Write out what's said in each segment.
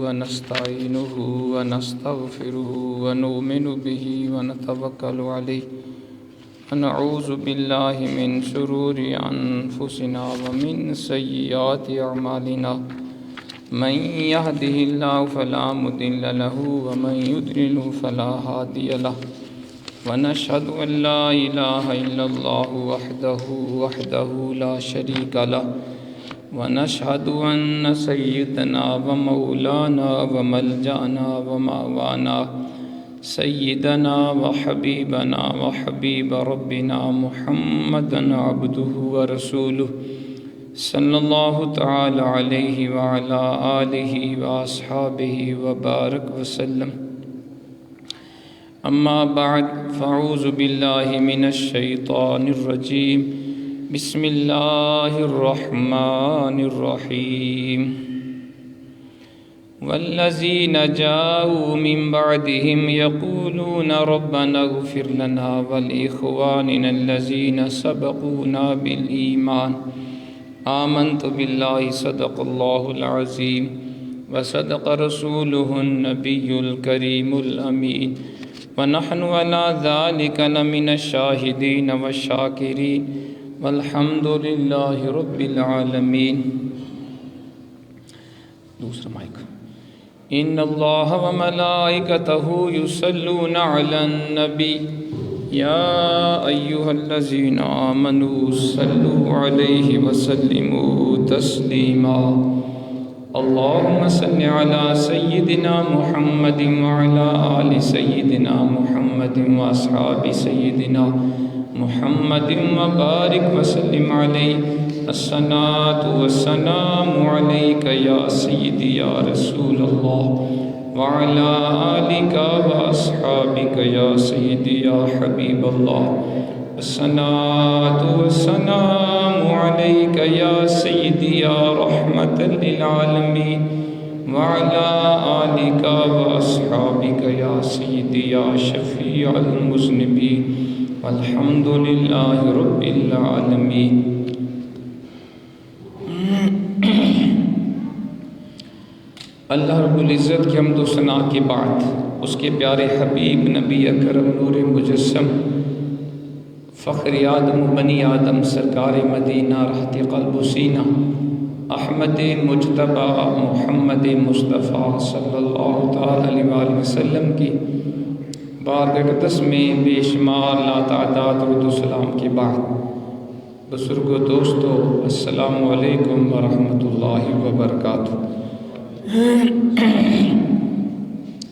ونستعينه ونستغفره ونؤمن به ونتوكل عليه ونعوذ بالله من شرور أنفسنا ومن سيئات أعمالنا من يهده الله فلا مضل له ومن يضلل فلا هادي له ونشهد أن لا إله إلا الله وحده لا شريك له ونشهد أن سيدنا ومولانا وملجأنا ومأوانا سيدنا وحبيبنا وحبيب ربنا محمدا عبده ورسوله صلى الله تعالى عليه وعلى آله وأصحابه وبارك وسلم. أما بعد فأعوذ بالله من الشيطان الرجيم. بسم الله الرحمن الرحيم. والذين جاءوا من بعدهم يقولون ربنا اغفر لنا ولإخواننا الذين سبقونا بالإيمان آمنت بالله صدق الله العظيم وصدق رسوله النبي الكريم الأمين ونحن على ذلك لمن الشاهدين والشاكرين والحمد لله رب العالمين. دوسرا مائک. ان اللہ وملائکتہ یصلون علی النبی یا ایہا الذین آمنوا صلوا علیہ وسلموا تسلیما. اللہم صل علی سیدنا محمد وعلی آل سیدنا محمد واصحاب سیدنا محمد وبارک وسلم علیہ. الصلاۃ والسلام علیک یا سیدی یا رسول اللہ وعلی آلک واصحابک یا سیدی یا حبیب اللہ. الصلاۃ والسلام علیک یا سیدی یا رحمت للعالمین وعلی آلک واصحابک یا سیدی یا شفیع المذنبین والحمد للہ رب العالمین. اللہ رب العزت کی حمد و ثنا کے بعد اس کے پیارے حبیب نبی اکرم نور مجسم فخر آدم و بنی آدم سرکار مدینہ رحمت قلب و سینہ احمد مجتبی محمد مصطفیٰ صلی اللہ تعالی علیہ وسلم کی بارگاہ اقدس میں بے شمار لاتعداد درود و سلام کے بعد بزرگ و دوستو السلام علیکم ورحمۃ اللہ وبرکاتہ.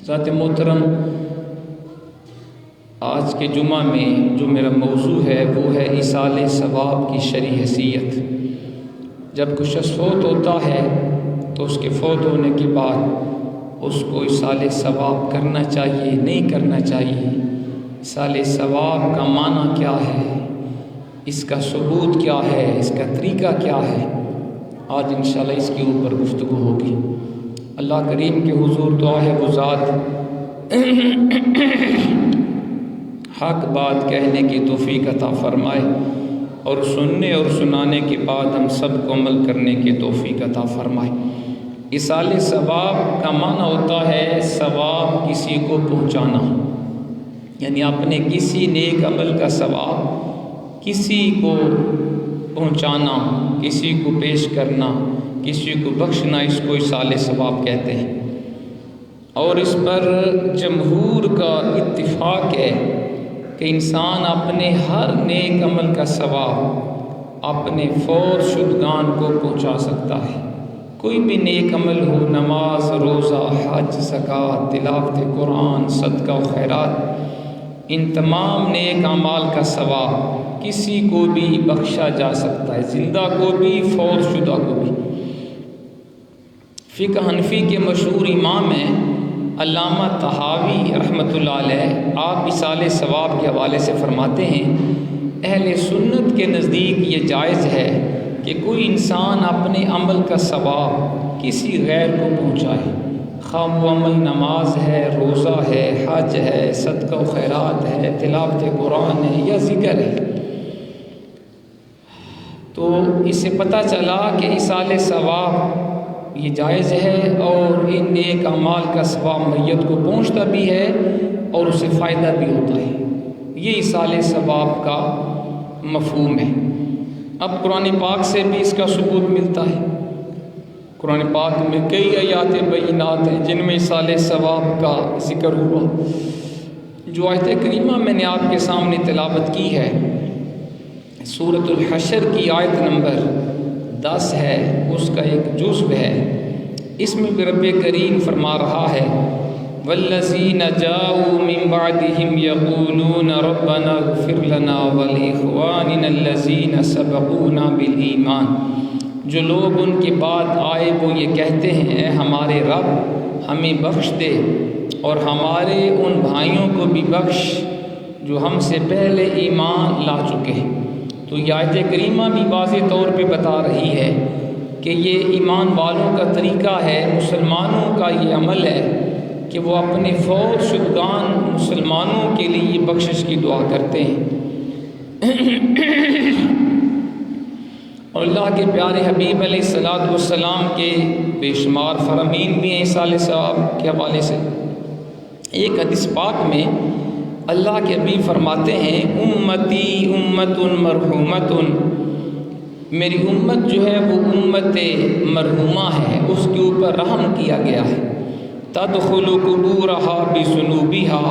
ذات محترم، آج کے جمعہ میں جو میرا موضوع ہے وہ ہے ایصال ثواب کی شرعی حیثیت. جب کوئی شخص فوت ہوتا ہے تو اس کے فوت ہونے کے بعد اس کو ایصال ثواب کرنا چاہیے نہیں کرنا چاہیے؟ ایصال ثواب کا معنی کیا ہے؟ اس کا ثبوت کیا ہے؟ اس کا طریقہ کیا ہے؟ آج انشاءاللہ اس کے اوپر گفتگو ہوگی. اللہ کریم کے حضور دعا ہے وہ ذات حق بات کہنے کی توفیق عطا فرمائے اور سننے اور سنانے کے بعد ہم سب کو عمل کرنے کی توفیق عطا فرمائے. ایصال ثواب کا معنی ہوتا ہے ثواب کسی کو پہنچانا، یعنی اپنے کسی نیک عمل کا ثواب کسی کو پہنچانا، کسی کو پیش کرنا، کسی کو بخشنا، اس کو ایصال ثواب کہتے ہیں. اور اس پر جمہور کا اتفاق ہے کہ انسان اپنے ہر نیک عمل کا ثواب اپنے فوت شدگان کو پہنچا سکتا ہے. کوئی بھی نیک عمل ہو، نماز، روزہ، حج، زکوٰۃ، تلاوت قرآن، صدقہ و خیرات، ان تمام نیک اعمال کا ثواب کسی کو بھی بخشا جا سکتا ہے، زندہ کو بھی، فوت شدہ کو بھی. فقہ حنفی کے مشہور امام ہیں علامہ طحاوی رحمۃ اللہ علیہ. آپ ایصال ثواب کے حوالے سے فرماتے ہیں اہل سنت کے نزدیک یہ جائز ہے کہ کوئی انسان اپنے عمل کا ثواب کسی غیر کو پہنچائے، خواہ وہ عمل نماز ہے، روزہ ہے، حج ہے، صدقہ و خیرات ہے، تلاوت قرآن ہے یا ذکر ہے. تو اس سے پتہ چلا کہ ایصال ثواب یہ جائز ہے، اور ان نیک اعمال کا ثواب میت کو پہنچتا بھی ہے اور اسے فائدہ بھی ہوتا ہے۔ یہ ایصال ثواب کا مفہوم ہے۔ اب قرآن پاک سے بھی اس کا ثبوت ملتا ہے۔ قرآن پاک میں کئی آیات بینات ہیں جن میں ایصال ثواب کا ذکر ہوا۔ جو آیت کریمہ میں نے آپ کے سامنے تلاوت کی ہے، سورۃ الحشر کی آیت نمبر 10 ہے، اس کا ایک جزو ہے۔ اس میں بھی رب کریم فرما رہا ہے والذین جاؤوا من بعدهم یقولون ربنا اغفر لنا ولاخواننا الذین سبقونا بالایمان۔ جو لوگ ان کے بعد آئے وہ یہ کہتے ہیں اے ہمارے رب ہمیں بخش دے اور ہمارے ان بھائیوں کو بھی بخش جو ہم سے پہلے ایمان لا چکے ہیں۔ تو یہ آیت کریمہ بھی واضح طور پہ بتا رہی ہے کہ یہ ایمان والوں کا طریقہ ہے، مسلمانوں کا یہ عمل ہے کہ وہ اپنے فوت شدگان مسلمانوں کے لیے بخشش کی دعا کرتے ہیں۔ اور اللہ کے پیارے حبیب علیہ الصلوۃ والسلام کے بے شمار فرامین بھی ہیں ایصال ثواب کے حوالے سے۔ ایک حدیث پاک میں اللہ کے حبیب فرماتے ہیں امتی امت مرحومت، میری امت جو ہے وہ امت مرحومہ ہے، اس کے اوپر رحم کیا گیا ہے۔ تدخل قبورها بذنوبها،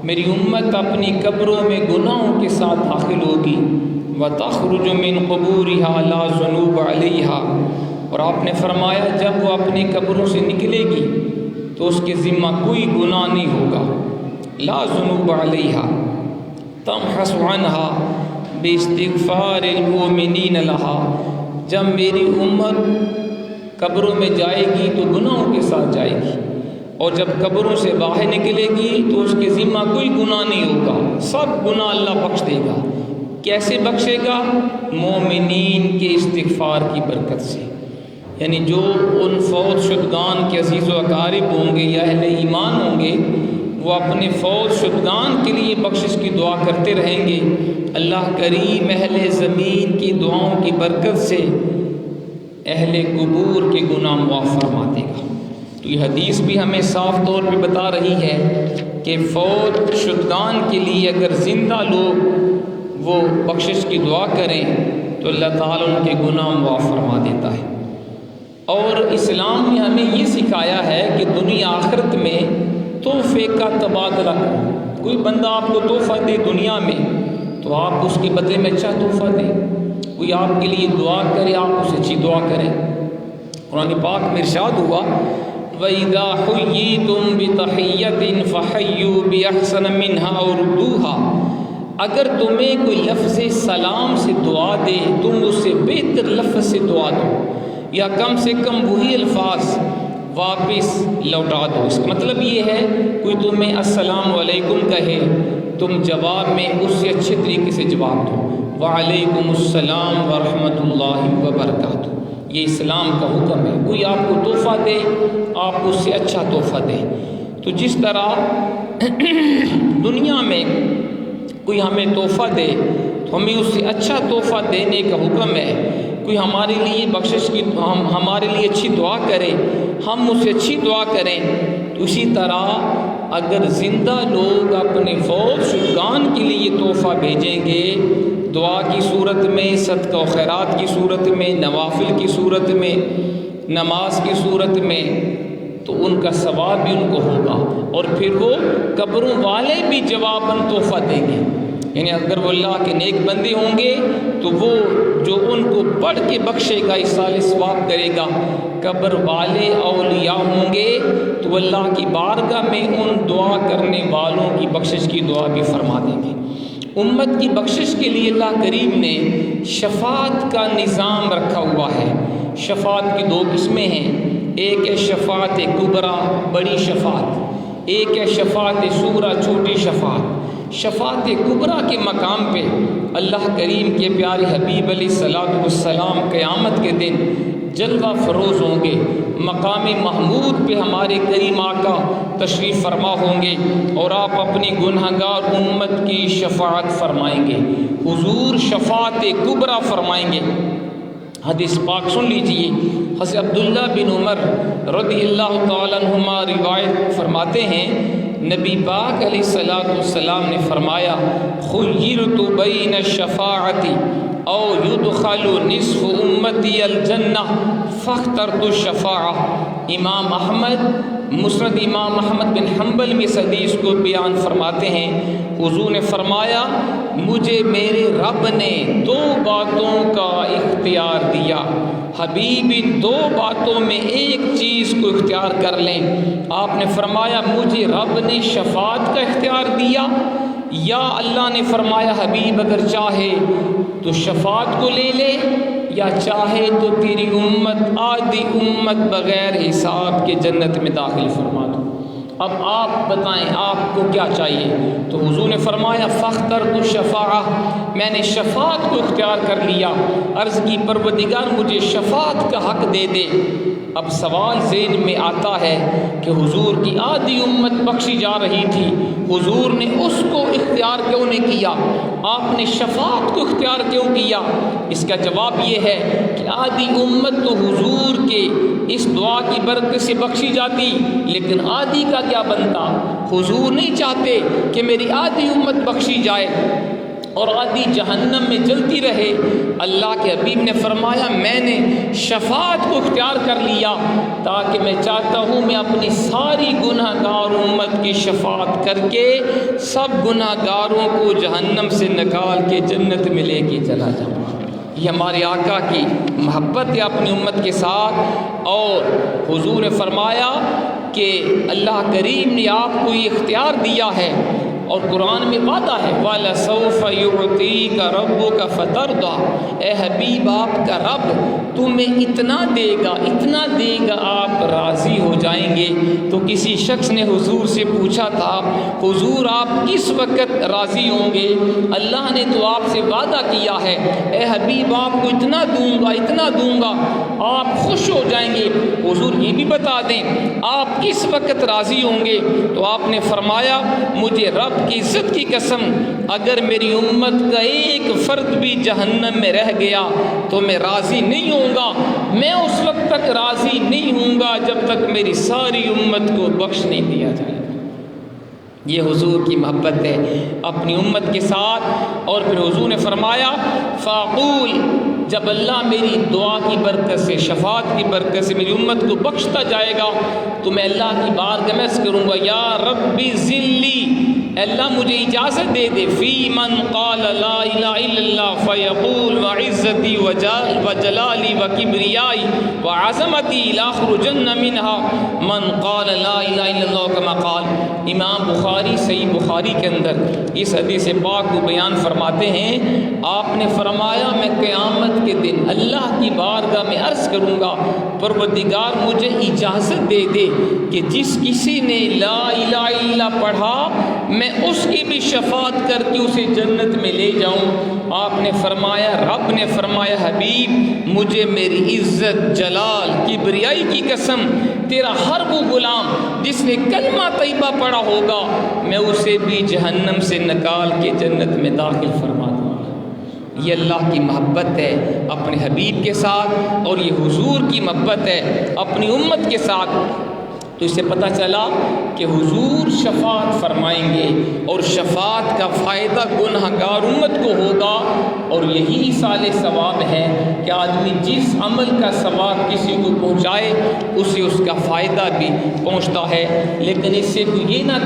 میری امت اپنی قبروں میں گناہوں کے ساتھ داخل ہوگی۔ وتخرج من قبورها لا ذنوب علیها، اور آپ نے فرمایا جب وہ اپنی قبروں سے نکلے گی تو اس کے ذمہ کوئی گناہ نہیں ہوگا۔ لا ذنوب علیها تمحص عنها باستغفار المؤمنین لها، جب میری امت قبروں میں جائے گی تو گناہوں کے ساتھ جائے گی، اور جب قبروں سے باہر نکلے گی تو اس کے ذمہ کوئی گناہ نہیں ہوگا، سب گناہ اللہ بخش دے گا۔ کیسے بخشے گا؟ مومنین کے استغفار کی برکت سے، یعنی جو ان فوت شدگان کے عزیز و اقارب ہوں گے یا اہل ایمان ہوں گے، وہ اپنے فوت شدگان کے لیے بخشش کی دعا کرتے رہیں گے، اللہ کریم اہل زمین کی دعاؤں کی برکت سے اہل قبور کے گناہ معاف فرما دے گا۔ تو یہ حدیث بھی ہمیں صاف طور پہ بتا رہی ہے کہ فوت شدگان کے لیے اگر زندہ لوگ وہ بخشش کی دعا کریں تو اللہ تعالیٰ ان کے گناہ معاف فرما دیتا ہے۔ اور اسلام نے ہمیں یہ سکھایا ہے کہ دنیا آخرت میں تحفے کا تبادلہ کرو۔ کوئی بندہ آپ کو تحفہ دے دنیا میں تو آپ اس کے بدلے میں اچھا تحفہ دیں، کوئی آپ کے لیے دعا کرے آپ اسے اچھی دعا کریں۔ قرآن پاک میں ارشاد ہوا وَإِذَا حُيِّيتُم بِتَحِيَّةٍ فَحَيُّوا بِأَحْسَنَ مِنْهَا أَوْ رُدُّوهَا، اگر تمہیں کوئی لفظ سلام سے دعا دے تم اس سے بہتر لفظ سے دعا دو، یا کم سے کم وہی الفاظ واپس لوٹا دو۔ اس کا مطلب یہ ہے کوئی تمہیں السلام علیکم کہے تم جواب میں اس سے اچھے طریقے سے جواب دو، وعلیکم السلام ورحمۃ اللہ وبرکاتہ۔ یہ اسلام کا حکم ہے، کوئی آپ کو تحفہ دے آپ اس سے اچھا تحفہ دیں۔ تو جس طرح دنیا میں کوئی ہمیں تحفہ دے تو ہمیں اس سے اچھا تحفہ دینے کا حکم ہے، کوئی ہمارے لیے بخشش کی ہمارے لیے اچھی دعا کرے ہم اس سے اچھی دعا کریں۔ تو اسی طرح اگر زندہ لوگ اپنے فوت شدگان کے لیے تحفہ بھیجیں گے دعا کی صورت میں، صدقہ و خیرات کی صورت میں، نوافل کی صورت میں، نماز کی صورت میں، تو ان کا ثواب بھی ان کو ہوگا، اور پھر وہ قبروں والے بھی جواباً تحفہ دیں گے۔ یعنی اگر وہ اللہ کے نیک بندے ہوں گے تو وہ جو ان کو پڑھ کے بخشے گا ایصال ثواب کرے گا، قبر والے اولیاء ہوں گے تو اللہ کی بارگاہ میں ان دعا کرنے والوں کی بخشش کی دعا بھی فرما دیں گے۔ امت کی بخشش کے لیے اللہ کریم نے شفاعت کا نظام رکھا ہوا ہے۔ شفاعت کی دو قسمیں ہیں، ایک ہے شفاعت کبریٰ بڑی شفاعت، ایک ہے شفاعت صغریٰ چھوٹی شفاعت۔ شفاعت کبریٰ کے مقام پہ اللہ کریم کے پیارے حبیب علیہ الصلوۃ والسلام قیامت کے دن جلوہ فروز ہوں گے، مقام محمود پہ ہمارے کریم آقا تشریف فرما ہوں گے اور آپ اپنی گنہگار امت کی شفاعت فرمائیں گے، حضور شفاعت کبریٰ فرمائیں گے۔ حدیث پاک سن لیجئے، حضرت عبداللہ بن عمر رضی اللہ تعالیٰ عنہما روایت فرماتے ہیں نبی پاک علیہ الصلوۃ والسلام نے فرمایا خیرت بین الشفاعت او یدخل نصف امتی الجنہ فاخترت الشفاعہ۔ امام احمد مسند امام احمد بن حنبل میں اس حدیث کو بیان فرماتے ہیں، حضور نے فرمایا مجھے میرے رب نے دو باتوں کا اختیار دیا، حبیب ان دو باتوں میں ایک چیز کو اختیار کر لیں۔ آپ نے فرمایا مجھے رب نے شفاعت کا اختیار دیا، یا اللہ نے فرمایا حبیب اگر چاہے تو شفاعت کو لے لے، یا چاہے تو تیری امت آدھی امت بغیر حساب کے جنت میں داخل فرما دو۔ اب آپ بتائیں آپ کو کیا چاہیے؟ تو حضور نے فرمایا فاخترت الشفاعہ، میں نے شفاعت کو اختیار کر لیا۔ عرض کی پروردگار مجھے شفاعت کا حق دے دے۔ اب سوال ذہن میں آتا ہے کہ حضور کی آدھی امت بخشی جا رہی تھی، حضور نے اس کو اختیار کیوں نہیں کیا؟ آپ نے شفاعت کو اختیار کیوں کیا؟ اس کا جواب یہ ہے کہ آدھی امت تو حضور کے اس دعا کی برکت سے بخشی جاتی، لیکن آدھی کا کیا بنتا؟ حضور نہیں چاہتے کہ میری آدھی امت بخشی جائے اور آدھی جہنم میں جلتی رہے۔ اللہ کے حبیب نے فرمایا میں نے شفاعت کو اختیار کر لیا تاکہ میں چاہتا ہوں میں اپنی ساری گناہ گار امت کی شفاعت کر کے سب گناہ گاروں کو جہنم سے نکال کے جنت میں لے کے چلا جاؤں۔ یہ ہمارے آقا کی محبت ہے اپنی امت کے ساتھ، اور حضور نے فرمایا کہ اللہ کریم نے آپ کو یہ اختیار دیا ہے، اور قرآن میں وعدہ ہے وَلَسَوْفَ يُعْطِيكَ رَبُّكَ فَتَرْضَىٰ، اے حبیب آپ کا رب تمہیں اتنا دے گا آپ راضی ہو جائیں گے۔ تو کسی شخص نے حضور سے پوچھا تھا حضور آپ کس وقت راضی ہوں گے؟ اللہ نے تو آپ سے وعدہ کیا ہے اے حبیب آپ کو اتنا دوں گا آپ خوش ہو جائیں گے، حضور یہ بھی بتا دیں آپ کس وقت راضی ہوں گے؟ تو آپ نے فرمایا مجھے رب کی عزت کی قسم اگر میری امت کا ایک فرد بھی جہنم میں رہ گیا تو میں راضی نہیں ہوں گا، میں اس وقت تک راضی نہیں ہوں گا جب تک میری ساری امت کو بخش نہیں دیا جائے۔ یہ حضور کی محبت ہے اپنی امت کے ساتھ۔ اور پھر حضور نے فرمایا فاقول، جب اللہ میری دعا کی برکت سے شفاعت کی برکت سے میری امت کو بخشتا جائے گا تو میں اللہ کی بارگاہ میں عرض کروں گا یا ربی ذلی، اللہ مجھے اجازت دے دے فی من قال لا الہ الا اللہ فیقول وعزتی وجلالی وکبریائی وعظمتی لاخرجن منها من قال لا الہ الا اللہ کما قال۔ امام بخاری صحیح بخاری کے اندر اس حدیث پاک کو بیان فرماتے ہیں، آپ نے فرمایا میں قیامت کے دن اللہ کی بارگاہ میں عرض کروں گا پروردگار مجھے اجازت دے دے کہ جس کسی نے لا الہ الا اللہ پڑھا میں اس کی بھی شفاعت کر کے اسے جنت میں لے جاؤں۔ آپ نے فرمایا رب نے فرمایا حبیب مجھے میری عزت جلال کبریائی کی قسم تیرا ہر وہ غلام جس نے کلمہ طیبہ پڑھا ہوگا میں اسے بھی جہنم سے نکال کے جنت میں داخل فرما دوں گا۔ یہ اللہ کی محبت ہے اپنے حبیب کے ساتھ، اور یہ حضور کی محبت ہے اپنی امت کے ساتھ۔ تو اس سے پتہ چلا کہ حضور شفاعت فرمائیں گے اور شفاعت کا فائدہ گناہ گار امت کو ہوگا، اور یہی ایصال ثواب ہے کہ آدمی جس عمل کا ثواب کسی کو پہنچائے اسے اس کا فائدہ بھی پہنچتا ہے۔ لیکن اس سے تو یہ نہ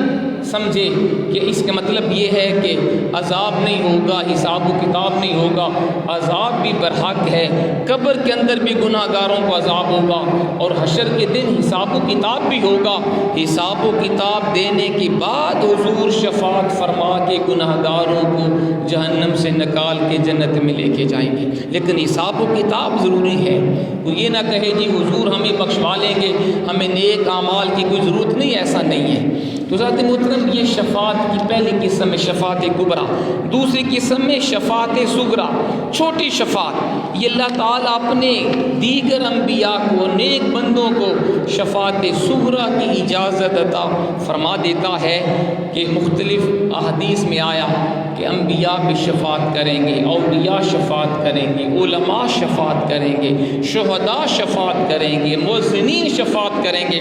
سمجھے کہ اس کا مطلب یہ ہے کہ عذاب نہیں ہوگا، حساب و کتاب نہیں ہوگا۔ عذاب بھی برحق ہے، قبر کے اندر بھی گناہ گاروں کو عذاب ہوگا، اور حشر کے دن حساب و کتاب بھی ہوگا۔ حساب و کتاب دینے کے بعد حضور شفاعت فرما کے گناہ گاروں کو جہنم سے نکال کے جنت میں لے کے جائیں گے۔ لیکن حساب و کتاب ضروری ہے، وہ یہ نہ کہے جی حضور ہمیں بخشوا لیں گے، ہمیں نیک اعمال کی کوئی ضرورت نہیں، ایسا نہیں ہے۔ تو ذات محترم یہ شفاعت کی پہلی قسم ہے شفاعت کبریٰ، دوسری قسم میں شفاعت صغریٰ چھوٹی شفاعت۔ یہ اللہ تعالیٰ اپنے دیگر انبیاء کو نیک بندوں کو شفاعت صغریٰ برا کی اجازت عطا فرما دیتا ہے کہ مختلف احادیث میں آیا کہ انبیاء بھی شفاعت کریں گے، اولیاء شفاعت کریں گے، علماء شفاعت کریں گے، شہداء شفاعت کریں گے، مؤذنین شفاعت کریں گے۔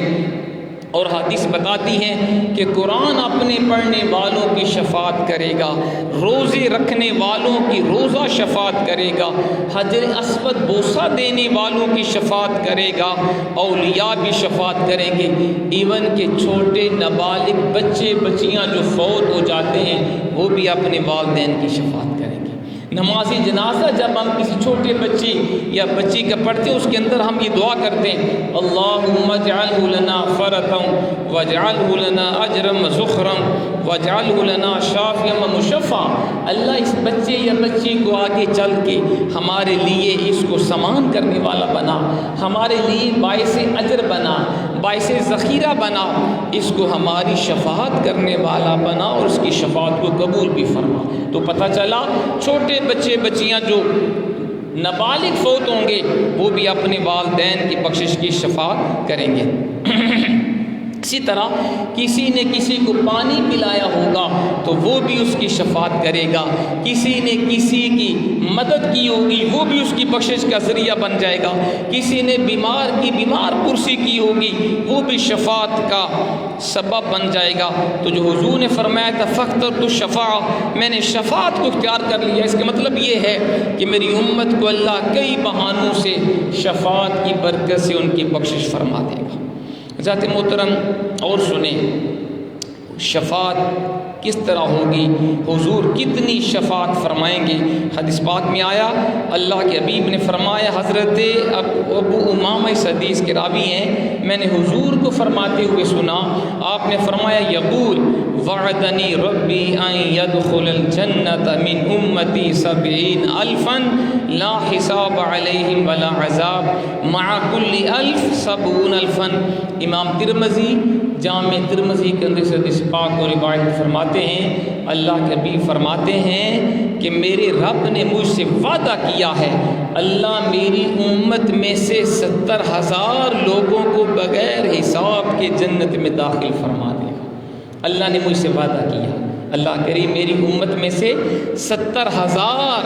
اور حدیث بتاتی ہیں کہ قرآن اپنے پڑھنے والوں کی شفاعت کرے گا، روزے رکھنے والوں کی روزہ شفاعت کرے گا، حجر اسود بوسہ دینے والوں کی شفاعت کرے گا، اولیاء بھی شفاعت کریں گے، ایون کہ چھوٹے نابالغ بچے بچیاں جو فوت ہو جاتے ہیں وہ بھی اپنے والدین کی شفاعت کریں گے۔ نماز جنازہ جب ہم کسی چھوٹے بچی یا بچی کا پڑھتے ہیں اس کے اندر ہم یہ دعا کرتے ہیں، اللہم اجعلہ لنا فرطا واجعلہ لنا اجرا وزخرا واجعلہ لنا شافیا ومشفعا۔ اللہ اس بچے یا بچی کو آگے چل کے ہمارے لیے اس کو سامان کرنے والا بنا، ہمارے لیے باعث اجر بنا، باعث ذخیرہ بنا، اس کو ہماری شفاعت کرنے والا بنا اور اس کی شفاعت کو قبول بھی فرما۔ تو پتہ چلا چھوٹے بچے بچیاں جو نابالغ فوت ہوں گے وہ بھی اپنے والدین کی بخشش کی شفاعت کریں گے۔ اسی طرح کسی نے کسی کو پانی پلایا ہوگا تو وہ بھی اس کی شفاعت کرے گا، کسی نے کسی کی مدد کی ہوگی وہ بھی اس کی بخشش کا ذریعہ بن جائے گا، کسی نے بیمار کی بیمار پرسی کی ہوگی وہ بھی شفاعت کا سبب بن جائے گا۔ تو جو حضور نے فرمایا تھا فاخترت الشفاعہ، میں نے شفاعت کو اختیار کر لیا، اس کا مطلب یہ ہے کہ میری امت کو اللہ کئی بہانوں سے شفاعت کی برکت سے ان کی بخشش فرما دے گا۔ ذات محترم اور سنیں شفاعت کس طرح ہوگی، حضور کتنی شفاعت فرمائیں گے۔ حدیث پاک میں آیا اللہ کے حبیب نے فرمایا، حضرت ابو امامہ اس حدیث کے راوی ہیں، میں نے حضور کو فرماتے ہوئے سنا، آپ نے فرمایا یقول وعدنی ربی ان يدخل الجنت من امتی 70,000 لا حساب علیہم ولا عذاب مع کل 70,000۔ امام ترمذی جامع ترمذی کے اندر سے حدیث پاک کو روایت فرماتے ہیں، اللہ کے حبیب فرماتے ہیں کہ میرے رب نے مجھ سے وعدہ کیا ہے، اللہ میری امت میں سے 70,000 لوگوں کو بغیر حساب کے جنت میں داخل فرما دے گا۔ اللہ نے مجھ سے وعدہ کیا، اللہ کریم میری امت میں سے 70,000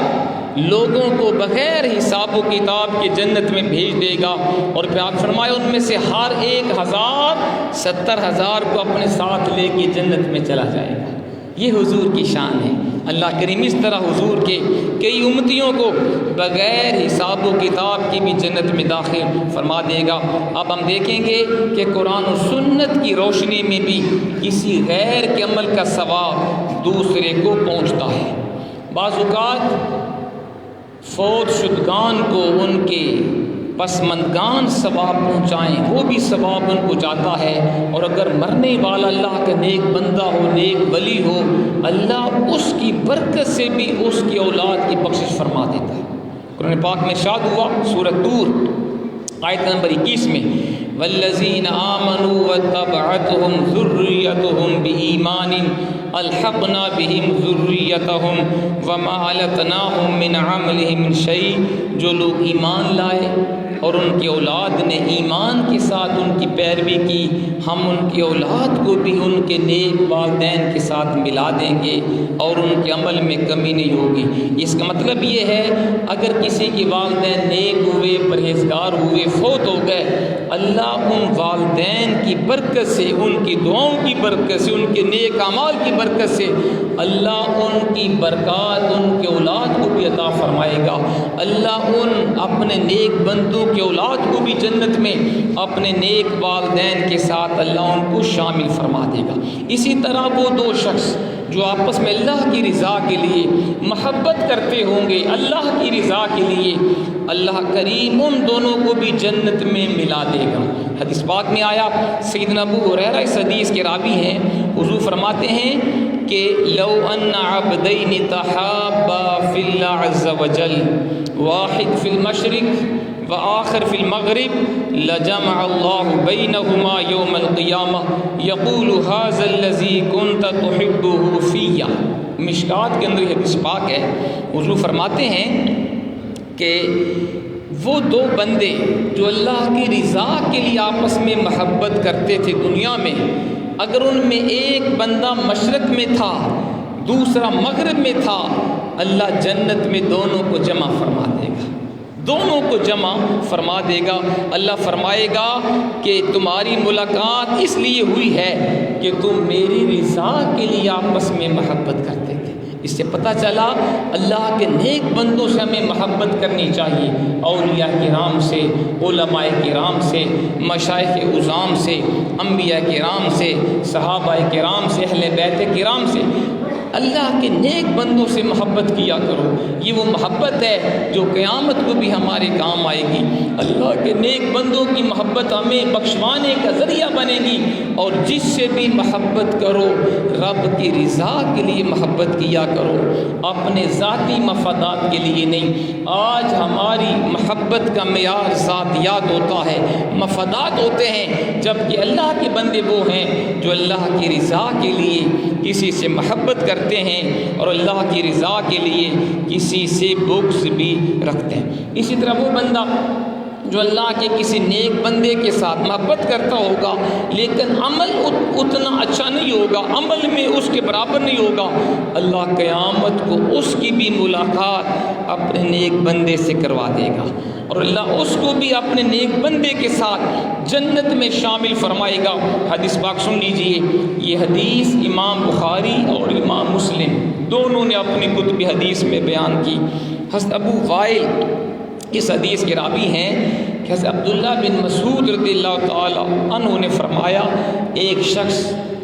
لوگوں کو بغیر حساب و کتاب کے جنت میں بھیج دے گا، اور پھر آپ فرمائے ان میں سے ہر 1,000 70,000 کو اپنے ساتھ لے کے جنت میں چلا جائے گا۔ یہ حضور کی شان ہے۔ اللہ کریم اس طرح حضور کے کئی امتیوں کو بغیر حساب و کتاب کی بھی جنت میں داخل فرما دے گا۔ اب ہم دیکھیں گے کہ قرآن و سنت کی روشنی میں بھی کسی غیر کے عمل کا ثواب دوسرے کو پہنچتا ہے۔ بعض اوقات فوت شدگان کو ان کے پسماندگان ثواب پہنچائیں، وہ بھی ثواب ان کو جاتا ہے، اور اگر مرنے والا اللہ کا نیک بندہ ہو، نیک ولی ہو، اللہ اس کی برکت سے بھی اس کی اولاد کی بخشش فرما دیتا ہے۔ قرآن پاک میں ارشاد ہوا سورۃ طور آیت نمبر 21 میں، والذین آمنوا واتبعتهم ذریتهم بإیمان الحقنا بهم ذریتهم وما علتناهم من عملهم من شیء، جو لوگ ایمان لائے اور ان کی اولاد نے ایمان کے ساتھ ان کی پیروی کی، ہم ان کی اولاد کو بھی ان کے نیک والدین کے ساتھ ملا دیں گے اور ان کے عمل میں کمی نہیں ہوگی۔ اس کا مطلب یہ ہے اگر کسی کے والدین نیک ہوئے، پرہیزگار ہوئے، فوت ہو گئے، اللہ ان والدین کی برکت سے، ان کی دعاؤں کی برکت سے، ان کے نیک اعمال کی برکت سے اللہ ان کی برکات ان کے اولاد کو بھی عطا فرمائے گا۔ اللہ ان اپنے نیک بندوں کے اولاد کو بھی جنت میں اپنے نیک والدین کے ساتھ اللہ ان کو شامل فرما دے گا۔ اسی طرح وہ دو شخص جو آپس میں اللہ کی رضا کے لیے محبت کرتے ہوں گے، اللہ کی رضا کے لیے، اللہ کریم ان دونوں کو بھی جنت میں ملا دے گا۔ حدیث پاک میں آیا، سیدنا ابو ہریرہ اس حدیث کے راوی ہیں، حضور فرماتے ہیں کہ لو ان عبدین تحابا فی اللہ عز وجل، واحد فی المشرق وآخر فی المغرب، لجمع اللہ بینہما یوم القیامہ یقول ھذا الذی کنت تحبہ فی۔ مشکات کے اندر یہ حدیث پاک ہے، حضور فرماتے ہیں کہ وہ دو بندے جو اللہ کی رضا کے لیے آپس میں محبت کرتے تھے دنیا میں، اگر ان میں ایک بندہ مشرق میں تھا دوسرا مغرب میں تھا، اللہ جنت میں دونوں کو جمع فرما دے گا، دونوں کو جمع فرما دے گا۔ اللہ فرمائے گا کہ تمہاری ملاقات اس لیے ہوئی ہے کہ تم میری رضا کے لیے آپس میں محبت کرتے تھے۔ اس سے پتہ چلا اللہ کے نیک بندوں سے ہمیں محبت کرنی چاہیے، اولیاء کرام سے، علماء کرام سے، مشائخ اعظام سے، انبیاء کرام سے، صحابہ کرام سے، اہل بیت کرام سے، اللہ کے نیک بندوں سے محبت کیا کرو۔ یہ وہ محبت ہے جو قیامت کو بھی ہمارے کام آئے گی۔ اللہ کے نیک بندوں کی محبت ہمیں بخشوانے کا ذریعہ بنے گی، اور جس سے بھی محبت کرو رب کی رضا کے لیے محبت کیا کرو، اپنے ذاتی مفادات کے لیے نہیں۔ آج ہماری محبت کا معیار ذاتیات ہوتا ہے، مفادات ہوتے ہیں، جبکہ اللہ کے بندے وہ ہیں جو اللہ کی رضا کے لیے کسی سے محبت کرتے ہیں اور اللہ کی رضا کے لیے کسی سے بغض بھی رکھتے ہیں۔ اسی طرح وہ بندہ جو اللہ کے کسی نیک بندے کے ساتھ محبت کرتا ہوگا لیکن عمل اتنا اچھا نہیں ہوگا، عمل میں اس کے برابر نہیں ہوگا، اللہ قیامت کو اس کی بھی ملاقات اپنے نیک بندے سے کروا دے گا، اور اللہ اس کو بھی اپنے نیک بندے کے ساتھ جنت میں شامل فرمائے گا۔ حدیث پاک سن لیجئے، یہ حدیث امام بخاری اور امام مسلم دونوں نے اپنی کتب حدیث میں بیان کی۔ حضرت ابو وائل اس حدیث کے راوی ہیں کہ حضرت عبداللہ بن مسعود رضی اللہ تعالی عنہ نے فرمایا، ایک شخص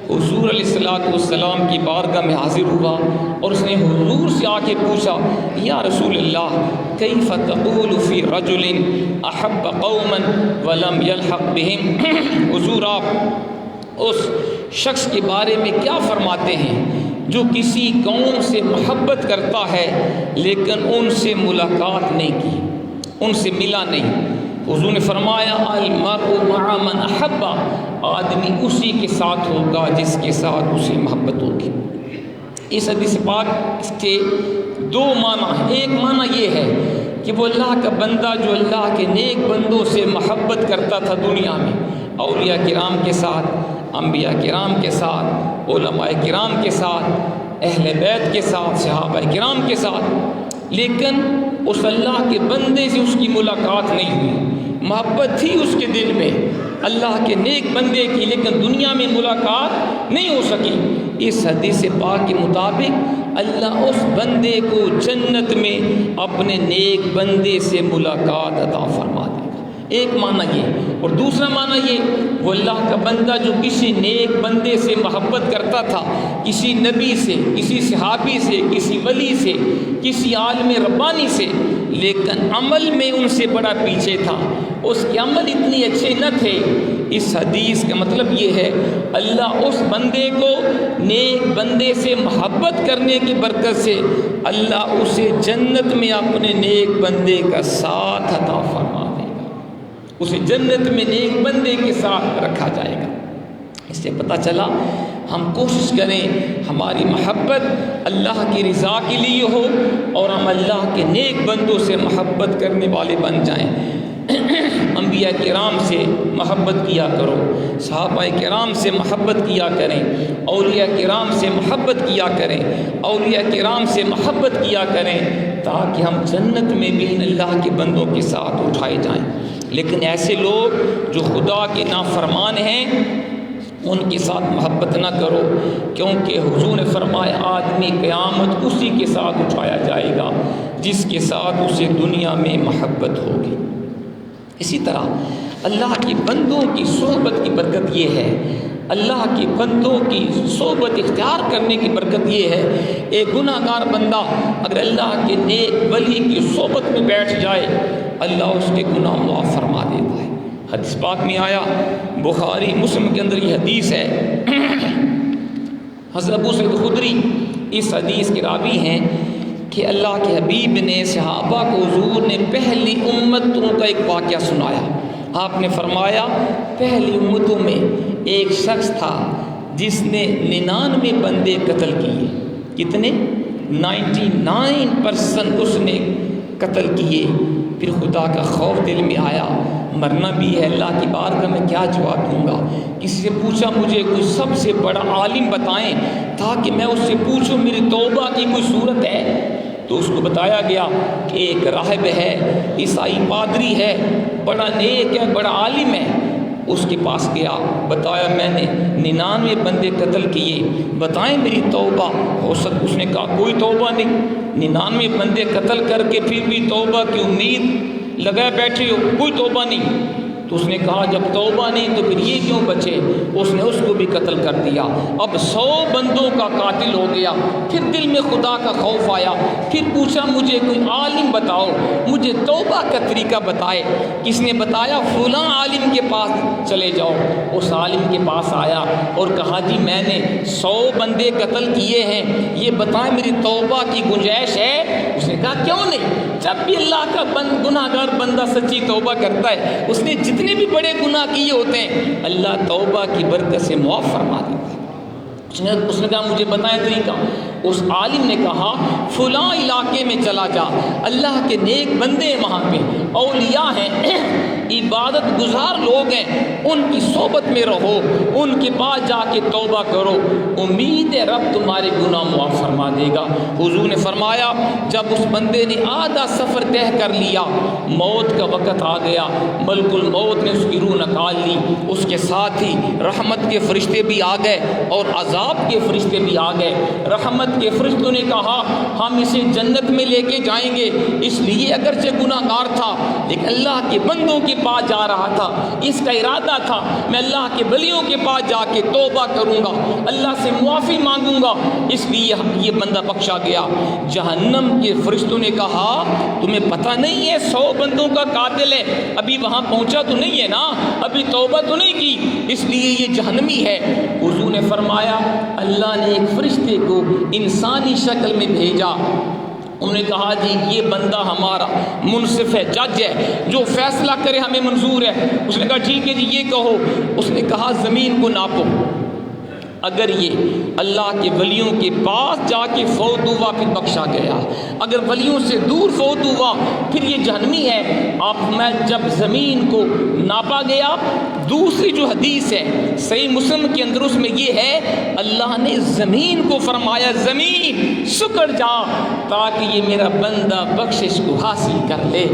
حضور علیہ السلام کی بارگاہ میں حاضر ہوا اور اس نے حضور سے آ کے پوچھا، یا رسول اللہ کیف تقول فی رجل احب قوما ولم یلحق بہم، حضور آپ اس شخص کے بارے میں کیا فرماتے ہیں جو کسی قوم سے محبت کرتا ہے لیکن ان سے ملاقات نہیں کی، ان سے ملا نہیں؟ حضور نے فرمایا، المرء مع من احب، آدمی اسی کے ساتھ ہوگا جس کے ساتھ اسے محبت ہوگی۔ اس حدیث پاک کے دو معنی ہیں۔ ایک معنی یہ ہے کہ وہ اللہ کا بندہ جو اللہ کے نیک بندوں سے محبت کرتا تھا دنیا میں، اولیاء کرام کے ساتھ، انبیاء کرام کے ساتھ، علماء کرام کے ساتھ، اہل بیت کے ساتھ، صحابہ کرام کے ساتھ، لیکن اس اللہ کے بندے سے اس کی ملاقات نہیں ہوئی، محبت تھی اس کے دل میں اللہ کے نیک بندے کی، لیکن دنیا میں ملاقات نہیں ہو سکی۔ اس حدیث پاک کے مطابق اللہ اس بندے کو جنت میں اپنے نیک بندے سے ملاقات عطا فرما دے گا۔ ایک معنی یہ، اور دوسرا معنی یہ، وہ اللہ کا بندہ جو کسی نیک بندے سے محبت کرتا تھا، کسی نبی سے، کسی صحابی سے، کسی ولی سے، کسی عالم ربانی سے، لیکن عمل میں ان سے بڑا پیچھے تھا، اس کے عمل اتنے اچھے نہ تھے۔ اس حدیث کا مطلب یہ ہے اللہ اس بندے کو نیک بندے سے محبت کرنے کی برکت سے اللہ اسے جنت میں اپنے نیک بندے کا ساتھ عطا فرما دے گا، اسے جنت میں نیک بندے کے ساتھ رکھا جائے گا۔ اس سے پتہ چلا ہم کوشش کریں ہماری محبت اللہ کی رضا کے لیے ہو اور ہم اللہ کے نیک بندوں سے محبت کرنے والے بن جائیں۔ انبیاء کرام سے محبت کیا کرو، صحابہ کرام سے محبت کیا کریں، اولیاء کرام سے محبت کیا کریں، اولیاء کرام سے محبت کیا کریں، تاکہ ہم جنت میں بھی اللہ کے بندوں کے ساتھ اٹھائے جائیں۔ لیکن ایسے لوگ جو خدا کے نافرمان ہیں ان کے ساتھ محبت نہ کرو، کیونکہ حضور نے فرمایا آدمی قیامت اسی کے ساتھ اٹھایا جائے گا جس کے ساتھ اسے دنیا میں محبت ہوگی۔ اسی طرح اللہ کے بندوں کی صحبت کی برکت یہ ہے، اللہ کے بندوں کی صحبت اختیار کرنے کی برکت یہ ہے، ایک گناہ گار بندہ اگر اللہ کے نیک ولی کی صحبت میں بیٹھ جائے اللہ اس کے گناہ معاف فرما دیتا ہے۔ حدیث پاک میں آیا، بخاری مسلم کے اندر یہ حدیث ہے، حضرت ابو سعید خدری اس حدیث کے راوی ہیں کہ اللہ کے حبیب نے صحابہ کو حضور نے پہلی امتوں کا ایک واقعہ سنایا۔ آپ نے فرمایا پہلی امتوں میں ایک شخص تھا جس نے 99 بندے قتل کیے۔ کتنے؟ 99% اس نے قتل کیے۔ پھر خدا کا خوف دل میں آیا، مرنا بھی ہے، اللہ کی بارگاہ میں کیا جواب دوں گا؟ کسی سے پوچھا مجھے کوئی سب سے بڑا عالم بتائیں تاکہ میں اس سے پوچھوں میری توبہ کی کوئی صورت ہے؟ تو اس کو بتایا گیا کہ ایک راہب ہے، عیسائی پادری ہے، بڑا نیک ہے، بڑا عالم ہے۔ اس کے پاس گیا، بتایا میں نے 99 بندے قتل کیے، بتائیں میری توبہ ہو سکتی؟ اس نے کہا کوئی توبہ نہیں، 99 بندے قتل کر کے پھر بھی توبہ کی امید لگائے بیٹھے ہو، کوئی توبہ نہیں۔ تو اس نے کہا جب توبہ نہیں تو پھر یہ کیوں بچے؟ اس نے اس کو بھی قتل کر دیا، اب 100 بندوں کا قاتل ہو گیا۔ پھر دل میں خدا کا خوف آیا، پھر پوچھا مجھے کوئی عالم بتاؤ، مجھے توبہ کا طریقہ بتائے۔ کس نے بتایا؟ فلاں عالم کے پاس چلے جاؤ۔ اس عالم کے پاس آیا اور کہا جی میں نے 100 بندے قتل کیے ہیں، یہ بتائیں میری توبہ کی گنجائش ہے؟ اس نے کہا کیوں نہیں، جب بھی اللہ کا گناہ گار بندہ سچی توبہ کرتا ہے، اس نے جتنے بھی بڑے گناہ کیے ہوتے ہیں اللہ توبہ کی برکت سے معاف فرما دیتا ہے۔ اس نے کہا مجھے بتائیں طریقہ۔ اس عالم نے کہا فلاں علاقے میں چلا جا، اللہ کے نیک بندے وہاں پہ، اولیاء ہیں، عبادت گزار لوگ ہیں، ان کی صحبت میں رہو، ان کے پاس جا کے توبہ کرو، امید ہے رب تمہارے گناہ معاف فرما دے گا۔ حضور نے فرمایا جب اس بندے نے آدھا سفر طے کر لیا، موت کا وقت آ گیا، ملک الموت نے اس کی روح نکال لی، اس کے ساتھ ہی رحمت کے فرشتے بھی آ گئے اور عذاب کے فرشتے بھی آ گئے۔ رحمت کے فرشتوں نے کہا ہم اسے جنت میں لے کے جائیں گے، اس لیے اگرچہ گناہ گار تھا لیکن اللہ کے بندوں کے پاس جا رہا تھا، اس کا ارادہ تھا میں اللہ کے ولیوں کے پاس جا کے توبہ کروں گا، اللہ سے معافی مانگوں گا، اس لیے یہ بندہ بخشا گیا۔ جہنم کے فرشتوں نے کہا تمہیں پتہ نہیں ہے 100 بندوں کا قاتل ہے، ابھی وہاں پہنچا تو نہیں ہے نا، ابھی توبہ تو نہیں کی، اس لیے یہ جہنمی ہے۔ حضور نے فرمایا اللہ نے ایک فرشتے کو انسانی شکل میں بھیجا، انہوں نے کہا جی یہ بندہ ہمارا منصف ہے، جج ہے، جو فیصلہ کرے ہمیں منظور ہے۔ اس نے کہا ٹھیک ہے جی یہ کہو۔ اس نے کہا زمین کو ناپو، اگر یہ اللہ کے ولیوں کے پاس جا کے فوت ہوا پھر بخشا گیا، اگر ولیوں سے دور فوت ہوا پھر یہ جہنمی ہے۔ آپ میں جب زمین کو ناپا گیا، دوسری جو حدیث ہے صحیح مسلم کے اندر اس میں یہ ہے اللہ نے زمین کو فرمایا زمین سکڑ جا تاکہ یہ میرا بندہ بخشش کو حاصل کر لے۔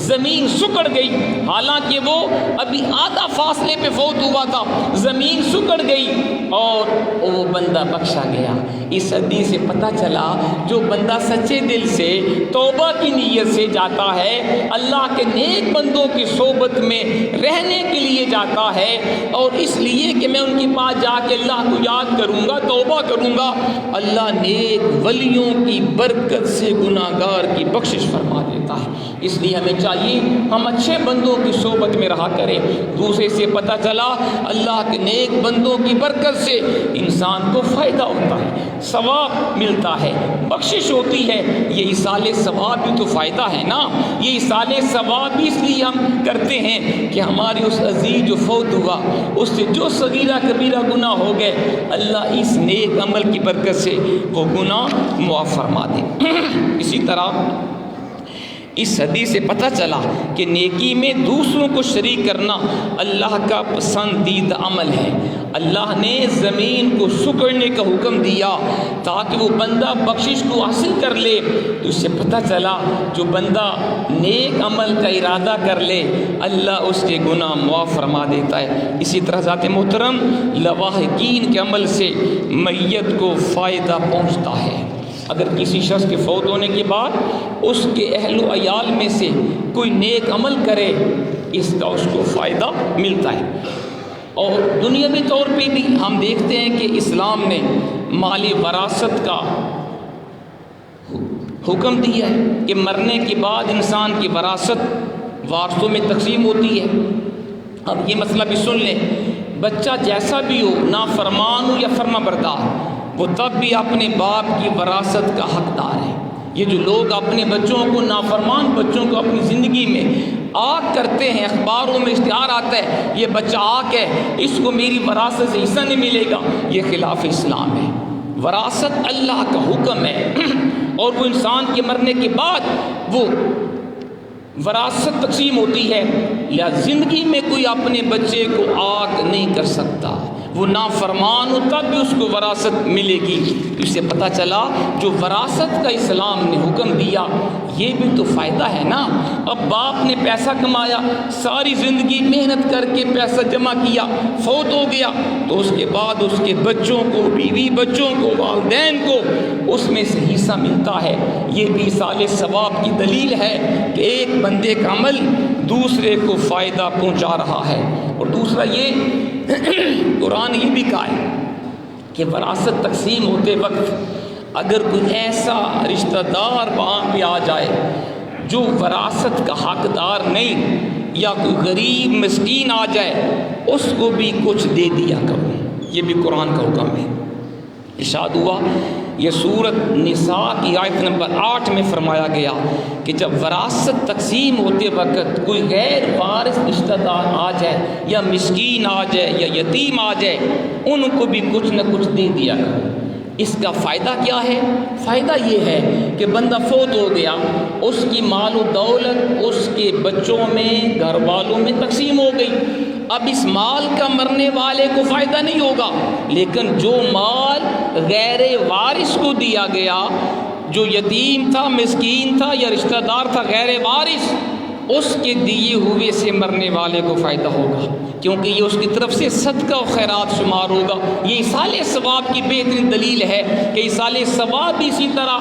زمین سکڑ گئی، حالانکہ وہ ابھی آدھا فاصلے پہ فوت ہوا تھا، زمین سکڑ گئی اور وہ بندہ بخشا گیا۔ اس حدیث سے پتہ چلا جو بندہ سچے دل سے توبہ کی نیت سے جاتا ہے، اللہ کے نیک بندوں کی صحبت میں رہنے کے لیے جاتا ہے اور اس لیے کہ میں ان کے پاس جا کے اللہ کو یاد کروں گا، توبہ کروں گا، اللہ نیک ولیوں کی برکت سے گناہ گار کی بخشش فرما دیتا ہے۔ اس لیے ہمیں چاہیے ہم اچھے بندوں کی صحبت میں رہا کریں۔ دوسرے سے پتہ چلا اللہ کے نیک بندوں کی برکت سے انسان کو فائدہ ہوتا ہے، ثواب ملتا ہے، بخشش ہوتی ہے۔ یہ ایصال ثواب بھی تو فائدہ ہے نا، یہ ایصال ثواب بھی اس لیے ہم کرتے ہیں کہ ہمارے اس عزیز جو فوت ہوا اس سے جو صغیرہ کبیرہ گناہ ہو گئے اللہ اس نیک عمل کی برکت سے وہ گناہ معاف فرما دے۔ اسی طرح اس حدیث سے پتہ چلا کہ نیکی میں دوسروں کو شریک کرنا اللہ کا پسندیدہ عمل ہے۔ اللہ نے زمین کو سکڑنے کا حکم دیا تاکہ وہ بندہ بخشش کو حاصل کر لے۔ تو اس سے پتہ چلا جو بندہ نیک عمل کا ارادہ کر لے اللہ اس کے گناہ معاف فرما دیتا ہے۔ اسی طرح ذات محترم لواحقین کے عمل سے میت کو فائدہ پہنچتا ہے۔ اگر کسی شخص کے فوت ہونے کے بعد اس کے اہل و عیال میں سے کوئی نیک عمل کرے اس کا اس کو فائدہ ملتا ہے۔ اور دنیاوی طور پہ بھی ہم دیکھتے ہیں کہ اسلام نے مال وراثت کا حکم دیا ہے کہ مرنے کے بعد انسان کی وراثت وارثوں میں تقسیم ہوتی ہے۔ اب یہ مسئلہ بھی سن لیں، بچہ جیسا بھی ہو، نافرمان ہو یا فرما بردار، وہ تب بھی اپنے باپ کی وراثت کا حقدار ہے۔ یہ جو لوگ اپنے بچوں کو، نافرمان بچوں کو اپنی زندگی میں آگ کرتے ہیں، اخباروں میں اشتہار آتا ہے یہ بچہ آگ ہے، اس کو میری وراثت سے حصہ نہیں ملے گا، یہ خلاف اسلام ہے۔ وراثت اللہ کا حکم ہے اور وہ انسان کے مرنے کے بعد وہ وراثت تقسیم ہوتی ہے، یا زندگی میں کوئی اپنے بچے کو آگ نہیں کر سکتا، وہ نافرمان ہو تب بھی اس کو وراثت ملے گی۔ اس سے پتہ چلا جو وراثت کا اسلام نے حکم دیا یہ بھی تو فائدہ ہے نا۔ اب باپ نے پیسہ کمایا، ساری زندگی محنت کر کے پیسہ جمع کیا، فوت ہو گیا، تو اس کے بعد اس کے بچوں کو، بیوی بچوں کو، والدین کو اس میں سے حصہ ملتا ہے۔ یہ بھی ایصال ثواب کی دلیل ہے کہ ایک بندے کا عمل دوسرے کو فائدہ پہنچا رہا ہے۔ اور دوسرا یہ قرآن یہ بھی کہا ہے کہ وراثت تقسیم ہوتے وقت اگر کوئی ایسا رشتہ دار وہاں پہ آ جائے جو وراثت کا حقدار نہیں، یا کوئی غریب مسکین آ جائے، اس کو بھی کچھ دے دیا کرو۔ یہ بھی قرآن کا حکم ہے۔ ارشاد ہوا، یہ سورت نساء کی آیت نمبر 8 میں فرمایا گیا کہ جب وراثت تقسیم ہوتے وقت کوئی غیر وارث رشتہ دار آ جائے، یا مسکین آ جائے، یا یتیم آ جائے، ان کو بھی کچھ نہ کچھ دے دیا کرو۔ اس کا فائدہ کیا ہے؟ فائدہ یہ ہے کہ بندہ فوت ہو گیا، اس کی مال و دولت اس کے بچوں میں، گھر والوں میں تقسیم ہو گئی۔ اب اس مال کا مرنے والے کو فائدہ نہیں ہوگا، لیکن جو مال غیر وارث کو دیا گیا، جو یتیم تھا، مسکین تھا، یا رشتہ دار تھا غیر وارث، اس کے دیے ہوئے سے مرنے والے کو فائدہ ہوگا، کیونکہ یہ اس کی طرف سے صدقہ و خیرات شمار ہوگا۔ یہ ایصال ثواب کی بہترین دلیل ہے کہ ایصال ثواب بھی اسی طرح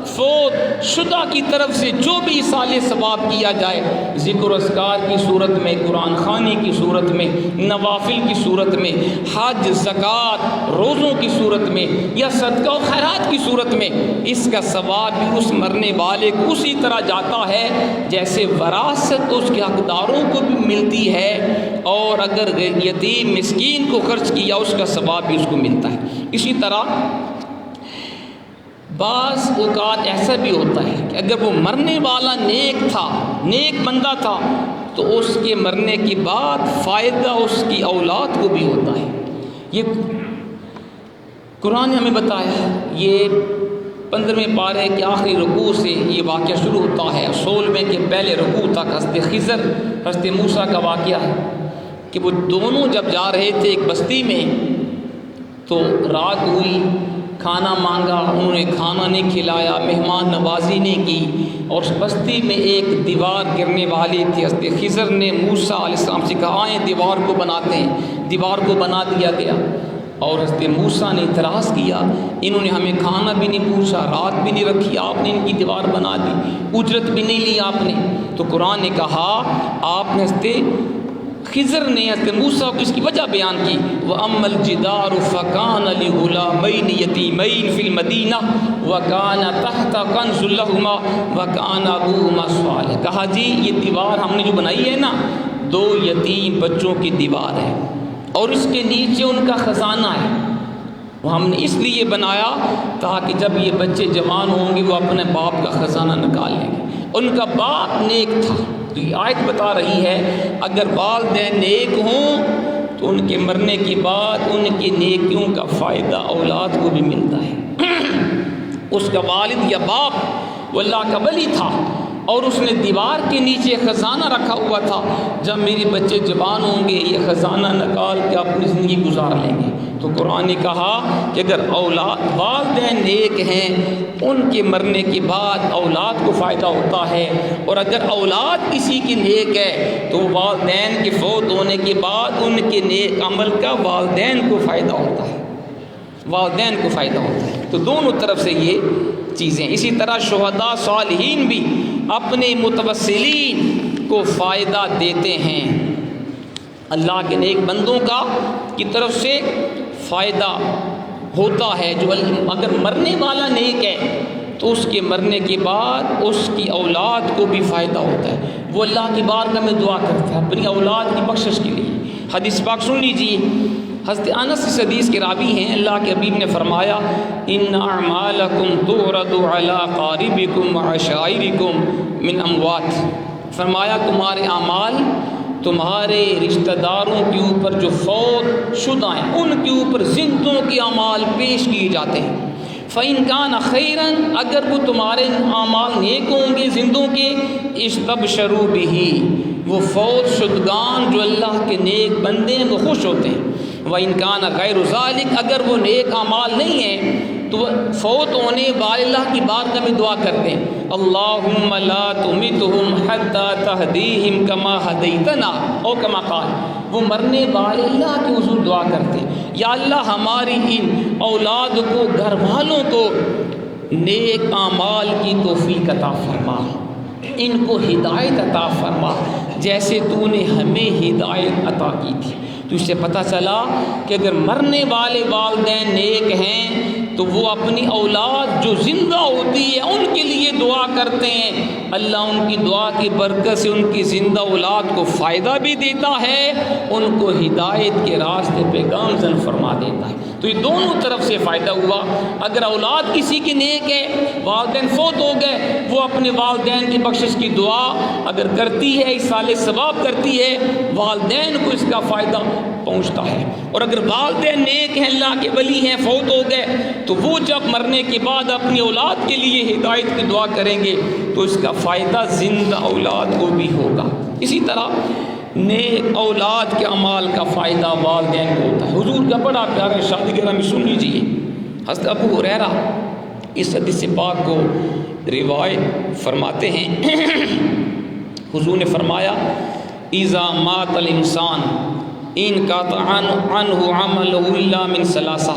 فوت شدہ کی طرف سے جو بھی ایصال ثواب کیا جائے، ذکر و اذکار کی صورت میں، قرآن خوانی کی صورت میں، نوافل کی صورت میں، حج، زکوٰۃ، روزوں کی صورت میں، یا صدقہ و خیرات کی صورت میں، اس کا ثواب بھی اس مرنے والے کو اسی طرح جاتا ہے جیسے وراثت اس کے حقداروں کو بھی ملتی ہے، اور اگر یتیم مسکین کو خرچ کیا اس کا ثواب بھی اس کو ملتا ہے۔ اسی طرح بعض اوقات ایسا بھی ہوتا ہے کہ اگر وہ مرنے والا نیک تھا، نیک بندہ تھا، تو اس کے مرنے کے بعد فائدہ اس کی اولاد کو بھی ہوتا ہے۔ یہ قرآن نے ہمیں بتایا، یہ 15ویں پارے کے آخری رکوع سے یہ واقعہ شروع ہوتا ہے، 16ویں کے پہلے رکوع تک حضرت خضر، حضرت موسیٰ کا واقعہ ہے کہ وہ دونوں جب جا رہے تھے ایک بستی میں، تو رات ہوئی، کھانا مانگا، انہوں نے کھانا نہیں کھلایا، مہمان نوازی نہیں کی، اور اس بستی میں ایک دیوار گرنے والی تھی۔ حضرت خضر نے موسیٰ علیہ السلام سے کہا آئیں دیوار کو بناتے ہیں۔ دیوار کو بنا دیا گیا، اور حضرت موسیٰ نے اعتراض کیا، انہوں نے ہمیں کھانا بھی نہیں پوچھا، رات بھی نہیں رکھی، آپ نے ان کی دیوار بنا دی، اجرت بھی نہیں لی آپ نے۔ تو قرآن نے کہا، آپ نے حضرت خضر نے حضرت موسیٰ کو اس کی وجہ بیان کی، وَأَمَّا الْجِدَارُ فَكَانَ لِغُلَامَيْنِ يَتِيمَيْنِ فِي الْمَدِينَةِ وَكَانَ تَحْتَ كَنْزٌ لَهُمَا وَكَانَ أَبُوهُمَا صَالِحًا۔ کہا جی یہ دیوار ہم نے جو بنائی ہے نا، 2 یتیم بچوں کی دیوار ہے، اور اس کے نیچے ان کا خزانہ ہے۔ وہ ہم نے اس لیے بنایا تاکہ جب یہ بچے جوان ہوں گے وہ اپنے باپ کا خزانہ نکال لیں گے۔ ان کا باپ نیک تھا، تو یہ آیت بتا رہی ہے اگر والدین نیک ہوں تو ان کے مرنے کے بعد ان کی نیکیوں کا فائدہ اولاد کو بھی ملتا ہے۔ اس کا والد یا باپ وہ اللہ کا ولی تھا، اور اس نے دیوار کے نیچے خزانہ رکھا ہوا تھا، جب میرے بچے جوان ہوں گے یہ خزانہ نکال کے اپنی زندگی گزار لیں گے۔ تو قرآن نے کہا کہ اگر اولاد والدین نیک ہیں ان کے مرنے کے بعد اولاد کو فائدہ ہوتا ہے، اور اگر اولاد کسی کی نیک ہے تو والدین کے فوت ہونے کے بعد ان کے نیک عمل کا والدین کو فائدہ ہوتا ہے، والدین کو فائدہ ہوتا ہے۔ تو دونوں طرف سے یہ چیزیں۔ اسی طرح شہداء صالحین بھی اپنے متوسلین کو فائدہ دیتے ہیں، اللہ کے نیک بندوں کا کی طرف سے فائدہ ہوتا ہے۔ جو اگر مرنے والا نیک ہے تو اس کے مرنے کے بعد اس کی اولاد کو بھی فائدہ ہوتا ہے، وہ اللہ کی بارگاہ میں دعا کرتا ہے اپنی اولاد کی بخشش کے لیے۔ حدیث پاک سن لیجیے، حضرت انس اس حدیث کے راوی ہیں، اللہ کے حبیب نے فرمایا ان اعمالکم تورد علی قاربکم وعشائرکم من اموات، فرمایا تمہارے اعمال تمہارے رشتہ داروں کے اوپر جو فوت شدہ ہیں ان کے اوپر زندوں کے اعمال پیش کیے جاتے ہیں۔ فَإِنْ كَانَ خَيْرًا اگر وہ تمہارے اعمال نیک ہوں گے زندوں کے اسْتَبْشَرُوا بِهِ وہ فوت شدگان جو اللہ کے نیک بندے ہیں وہ خوش ہوتے ہیں. وَإِنْ كَانَ غَيْرُ ذَلِكَ اگر وہ نیک اعمال نہیں ہیں تو فوت ہونے والے اللہ کی بارگاہ میں دعا کرتے ہیں اللہم لا تمتہم حتی تہدیہم کما ہدیتنا او کما قال وہ مرنے والے اللہ کے حضور دعا کرتے ہیں یا اللہ ہماری ان اولاد کو گھر والوں کو نیک اعمال کی توفیق عطا فرما ان کو ہدایت عطا فرما جیسے تو نے ہمیں ہدایت عطا کی تھی. تو اس سے پتہ چلا کہ اگر مرنے والے والدین نیک ہیں تو وہ اپنی اولاد جو زندہ ہوتی ہے ان کے لیے دعا کرتے ہیں اللہ ان کی دعا کی برکت سے ان کی زندہ اولاد کو فائدہ بھی دیتا ہے ان کو ہدایت کے راستے پہ گامزن فرما دیتا ہے. تو یہ دونوں طرف سے فائدہ ہوا. اگر اولاد کسی کی نیک ہے والدین فوت ہو گئے وہ اپنے والدین کی بخشش کی دعا اگر کرتی ہے ایصال ثواب کرتی ہے والدین کو اس کا فائدہ پہنچتا ہے. اور اگر والدین نیک ہیں اللہ کے ولی ہیں فوت ہو گئے تو وہ جب مرنے کے بعد اپنی اولاد کے لیے ہدایت کی دعا کریں گے تو اس کا فائدہ زندہ اولاد کو بھی ہوگا. اسی طرح نیک اولاد کے اعمال کا فائدہ والدین کو ہوتا ہے. حضور کا بڑا پیارا ارشاد گرامی سن لیجیے. حضرت ابو ہریرہ اس حدیث پاک کو روایت فرماتے ہیں حضور نے فرمایا اذا مات الانسان انقطع عنہ عملہ الا من ثلاثہ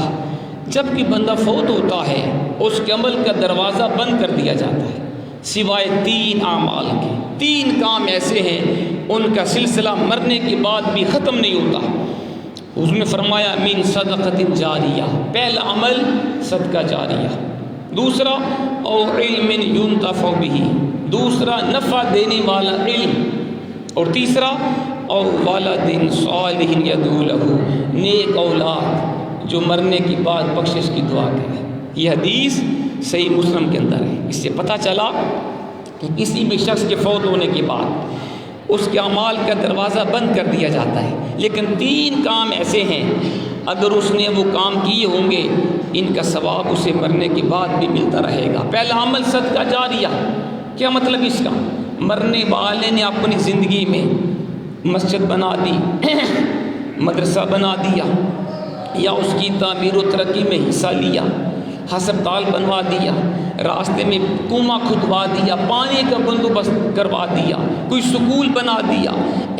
جب کہ بندہ فوت ہوتا ہے اس کے عمل کا دروازہ بند کر دیا جاتا ہے سوائے 3 اعمال کے. 3 کام ایسے ہیں ان کا سلسلہ مرنے کے بعد بھی ختم نہیں ہوتا. حضور نے فرمایا من صدقۃ جاریہ پہلا عمل صدقہ جاریہ دوسرا او علم ينتفع به دوسرا نفع دینے والا علم اور تیسرا او والد صالح يدعو له نیک اولاد جو مرنے کے بعد بخشش کی دعا کرے. یہ حدیث صحیح مسلم کے اندر ہے. اس سے پتہ چلا کہ کسی بھی شخص کے فوت ہونے کے بعد اس کے اعمال کا دروازہ بند کر دیا جاتا ہے لیکن 3 کام ایسے ہیں اگر اس نے وہ کام کیے ہوں گے ان کا ثواب اسے مرنے کے بعد بھی ملتا رہے گا. پہلا عمل صدقہ جاریہ. کیا مطلب اس کا؟ مرنے والے نے اپنی زندگی میں مسجد بنا دی مدرسہ بنا دیا یا اس کی تعمیر و ترقی میں حصہ لیا ہسپتال بنوا دیا راستے میں کنواں کھدوا دیا پانی کا بندوبست کروا دیا کوئی سکول بنا دیا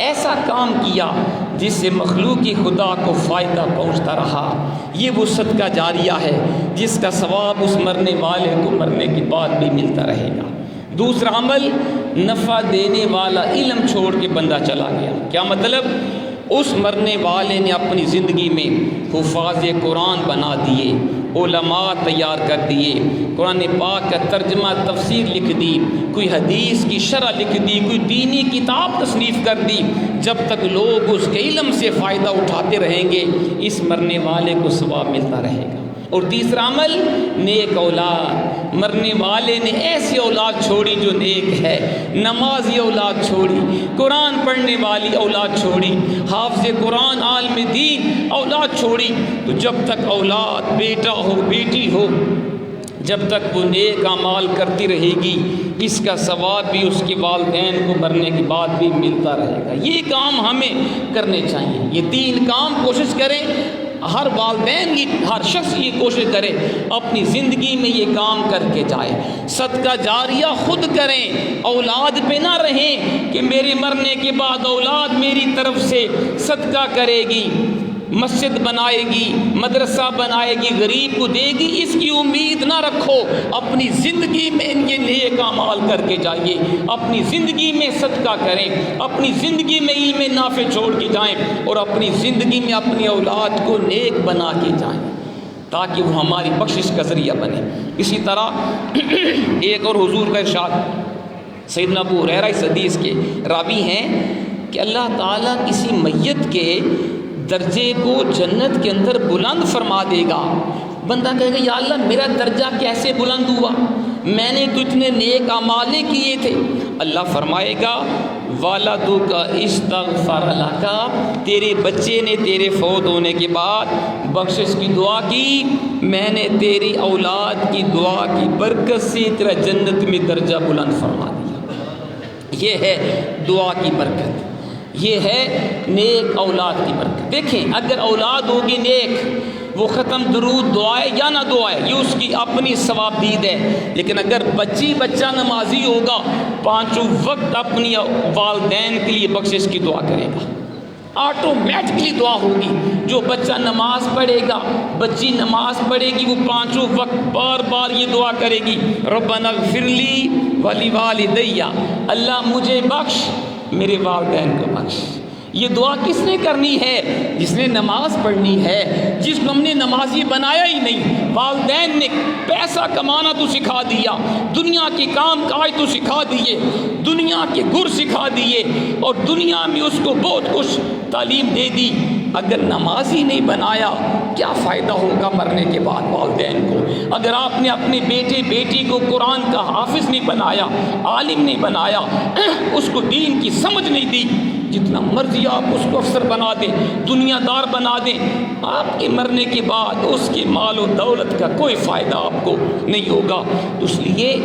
ایسا کام کیا جس سے مخلوق کی خدا کو فائدہ پہنچتا رہا. یہ وہ صدقہ جاریہ ہے جس کا ثواب اس مرنے والے کو مرنے کے بعد بھی ملتا رہے گا. دوسرا عمل نفع دینے والا علم چھوڑ کے بندہ چلا گیا. کیا مطلب؟ اس مرنے والے نے اپنی زندگی میں حفاظ قرآن بنا دیے علماء تیار کر دیے قرآن پاک کا ترجمہ تفسیر لکھ دی کوئی حدیث کی شرح لکھ دی کوئی دینی کتاب تصنیف کر دی. جب تک لوگ اس کے علم سے فائدہ اٹھاتے رہیں گے اس مرنے والے کو ثواب ملتا رہے گا. اور تیسرا عمل نیک اولاد. مرنے والے نے ایسی اولاد چھوڑی جو نیک ہے نمازی اولاد چھوڑی قرآن پڑھنے والی اولاد چھوڑی حافظ قرآن عالم دین اولاد چھوڑی. تو جب تک اولاد بیٹا ہو بیٹی ہو جب تک وہ نیک اعمال کرتی رہے گی اس کا ثواب بھی اس کے والدین کو مرنے کے بعد بھی ملتا رہے گا. یہ کام ہمیں کرنے چاہیے. یہ 3 کام کوشش کریں ہر والدین کی ہر شخص یہ کوشش کرے اپنی زندگی میں یہ کام کر کے جائے. صدقہ جاریہ خود کریں اولاد پہ نہ رہیں کہ میرے مرنے کے بعد اولاد میری طرف سے صدقہ کرے گی مسجد بنائے گی مدرسہ بنائے گی غریب کو دے گی اس کی امید نہ رکھو. اپنی زندگی میں یہ نیک اعمال کر کے جائیے اپنی زندگی میں صدقہ کریں اپنی زندگی میں علم نافع چھوڑ کے جائیں اور اپنی زندگی میں اپنی اولاد کو نیک بنا کے جائیں تاکہ وہ ہماری بخشش کا ذریعہ بنے. اسی طرح ایک اور حضور کا ارشاد سیدنا ابو ہریرہ اس حدیث کے راوی ہیں کہ اللہ تعالیٰ کسی میت کے درجے کو جنت کے اندر بلند فرما دے گا. بندہ کہے گا یا اللہ میرا درجہ کیسے بلند ہوا میں نے تو اتنے نیک اعمال کیے تھے. اللہ فرمائے گا والدک استغفر لک، تیرے بچے نے تیرے فوت ہونے کے بعد بخشش کی دعا کی، میں نے تیری اولاد کی دعا کی برکت سے تیرا جنت میں درجہ بلند فرما دیا۔ یہ ہے دعا کی برکت، یہ ہے نیک اولاد کی برکت۔ دیکھیں اگر اولاد ہوگی نیک، وہ ختم درود دعائے یا نہ دعائے یہ اس کی اپنی ثواب دید ہے، لیکن اگر بچہ نمازی ہوگا پانچوں وقت اپنی والدین کے لیے بخشش کی دعا کرے گا، آٹومیٹکلی دعا ہوگی۔ جو بچہ نماز پڑھے گا، بچی نماز پڑھے گی، وہ پانچوں وقت بار بار یہ دعا کرے گی، ربنا اغفر لی ولوالدی، اللہ مجھے بخش میرے والدین کو بخش۔ یہ دعا کس نے کرنی ہے؟ جس نے نماز پڑھنی ہے، جس کو ہم نے نمازی بنایا ہی نہیں۔ والدین نے پیسہ کمانا تو سکھا دیا، دنیا کے کام کاج تو سکھا دیے، دنیا کے گر سکھا دیے، اور دنیا میں اس کو بہت کچھ تعلیم دے دی۔ اگر نمازی نہیں بنایا کیا فائدہ ہوگا مرنے کے بعد والدین کو؟ اگر آپ نے اپنے بیٹے بیٹی کو قرآن کا حافظ نہیں بنایا، عالم نہیں بنایا، اس کو دین کی سمجھ نہیں دی، جتنا مرضی آپ اس کو افسر بنا دیں، دنیا دار بنا دیں، آپ کے مرنے کے بعد اس کے مال و دولت کا کوئی فائدہ آپ کو نہیں ہوگا۔ تو اس لیے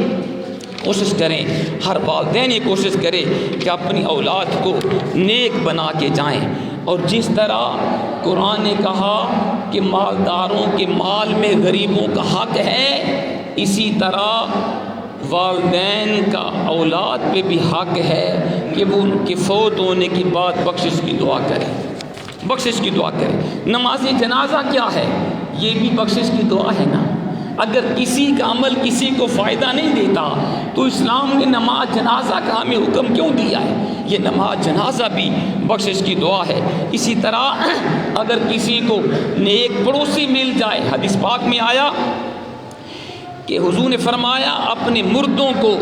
کوشش کریں، ہر والدین یہ کوشش کرے کہ اپنی اولاد کو نیک بنا کے جائیں، اور جس طرح قرآن نے کہا کہ مالداروں کے مال میں غریبوں کا حق ہے، اسی طرح والدین کا اولاد پہ بھی حق ہے کہ وہ ان کے فوت ہونے کے بعد بخشش کی دعا کرے، بخشش کی دعا کرے۔ نماز جنازہ کیا ہے؟ یہ بھی بخشش کی دعا ہے نا۔ اگر کسی کا عمل کسی کو فائدہ نہیں دیتا تو اسلام نے نماز جنازہ کا ہمیں حکم کیوں دیا ہے؟ یہ نماز جنازہ بھی بخشش کی دعا ہے۔ اسی طرح اگر کسی کو نیک پڑوسی مل جائے، حدیث پاک میں آیا کہ حضور نے فرمایا اپنے مردوں کو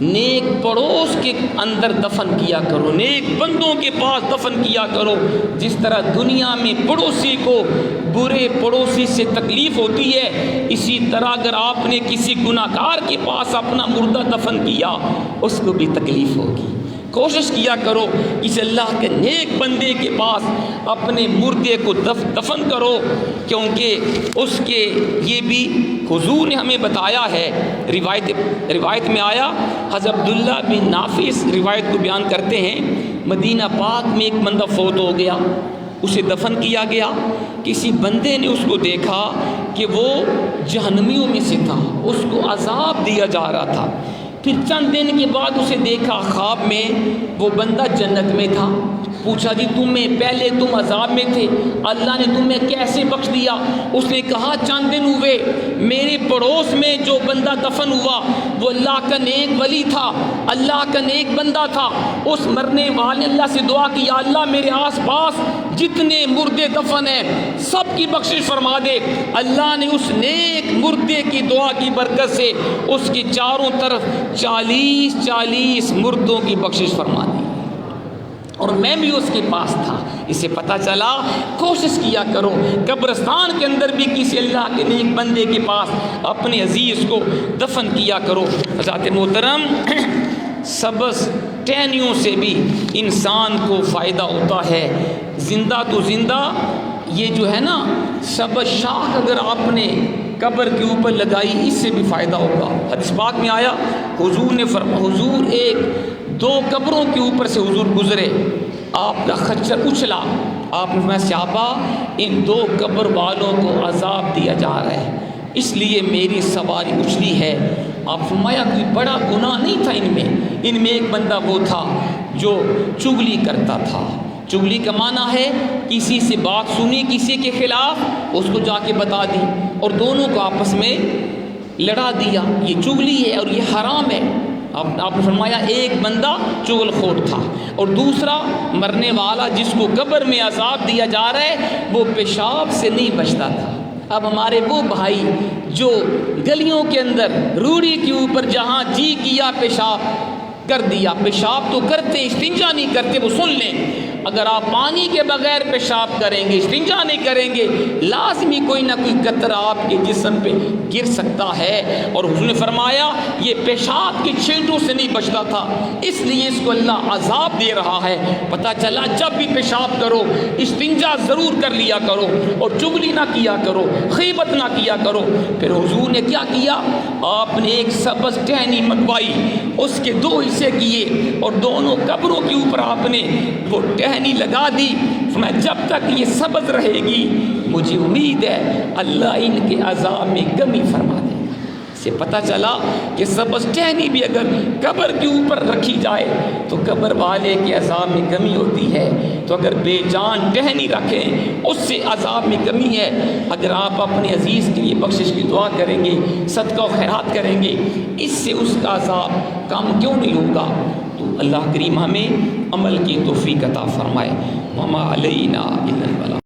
نیک پڑوس کے اندر دفن کیا کرو، نیک بندوں کے پاس دفن کیا کرو۔ جس طرح دنیا میں پڑوسی کو برے پڑوسی سے تکلیف ہوتی ہے، اسی طرح اگر آپ نے کسی گناہ گار کے پاس اپنا مردہ دفن کیا اس کو بھی تکلیف ہوگی۔ کوشش کیا کرو اس اللہ کے نیک بندے کے پاس اپنے مردے کو دفن کرو، کیونکہ اس کے یہ بھی حضور نے ہمیں بتایا ہے۔ روایت میں آیا، حضرت عبداللہ بن نافع اس روایت کو بیان کرتے ہیں، مدینہ پاک میں ایک بندہ فوت ہو گیا، اسے دفن کیا گیا۔ کسی بندے نے اس کو دیکھا کہ وہ جہنمیوں میں سے تھا، اس کو عذاب دیا جا رہا تھا۔ پھر چند دن کے بعد اسے دیکھا خواب میں، وہ بندہ جنت میں تھا۔ پوچھا جی پہلے تم عذاب میں تھے، اللہ نے تمہیں کیسے بخش دیا؟ اس نے کہا چند دن ہوئے، میرے پڑوس میں جو بندہ دفن ہوا وہ اللہ کا نیک ولی تھا، اللہ کا نیک بندہ تھا۔ اس مرنے والے نے اللہ سے دعا کی، یا اللہ میرے آس پاس جتنے مردے دفن ہیں سب کی بخشش فرما دے۔ اللہ نے اس نیک مردے کی دعا کی برکت سے اس کی چاروں طرف 40 مردوں کی بخشش فرما دی، اور میں بھی اس کے پاس تھا۔ اسے پتہ چلا، کوشش کیا کرو قبرستان کے اندر بھی کسی اللہ کے نیک بندے کے پاس اپنے عزیز کو دفن کیا کرو۔ حضرات محترم، سبز ٹہنیوں سے بھی انسان کو فائدہ ہوتا ہے، زندہ تو زندہ یہ جو ہے نا سبز شاخ اگر آپ نے قبر کے اوپر لگائی اس سے بھی فائدہ ہوگا۔ حدیث پاک میں آیا، حضور نے حضور ایک 2 قبروں کے اوپر سے حضور گزرے، آپ کا خچر اچھلا، آپ نے فرمایا صحابہ ان 2 قبر والوں کو عذاب دیا جا رہا ہے، اس لیے میری سواری اچھلی ہے۔ آپ فرمایا کوئی بڑا گناہ نہیں تھا ان میں ایک بندہ وہ تھا جو چغلی کرتا تھا۔ چغلی کا معنی ہے کسی سے بات سنی کسی کے خلاف، اس کو جا کے بتا دی اور دونوں کو آپس میں لڑا دیا، یہ چغلی ہے اور یہ حرام ہے۔ آپ نے فرمایا ایک بندہ چغل خور تھا، اور دوسرا مرنے والا جس کو قبر میں عذاب دیا جا رہا ہے وہ پیشاب سے نہیں بچتا تھا۔ اب ہمارے وہ بھائی جو گلیوں کے اندر روڑی کے اوپر جہاں جی کیا پیشاب، کر دیا، پیشاب تو کرتے استنجا نہیں کرتے، وہ سن لیں اگر آپ پانی کے بغیر پیشاب کریں گے، استنجا نہیں کریں گے، لازمی کوئی نہ کوئی قطرہ آپ کے جسم پہ گر سکتا ہے۔ اور حضور نے فرمایا یہ پیشاب کی چھینٹوں سے نہیں بچتا تھا، اس لیے اس کو اللہ عذاب دے رہا ہے۔ پتہ چلا جب بھی پیشاب کرو استنجا ضرور کر لیا کرو اور چغلی نہ کیا کرو، غیبت نہ کیا کرو۔ پھر حضور نے کیا کیا، آپ نے ایک سبز ٹہنی منگوائی، اس کے 2 حصے کیے اور دونوں قبروں کے اوپر آپ نے وہ ٹہنی لگا دی۔ فرمایا جب تک یہ سبز رہے گی مجھے امید ہے اللہ ان کے عذاب میں کمی فرما دے گا۔ سے پتہ چلا کہ سبز ٹہنی بھی اگر قبر کے اوپر رکھی جائے تو قبر والے کے عذاب میں کمی ہوتی ہے، تو اگر بے جان ٹہنی رکھیں اس سے عذاب میں کمی ہے۔ اگر آپ اپنے عزیز کے لیے بخشش کی دعا کریں گے، صدقہ و خیرات کریں گے، اس سے اس کا عذاب کم کیوں نہیں ہوگا؟ تو اللہ کریم ہمیں عمل کی توفیق عطا فرمائے۔ وما علینا الا البلاغ۔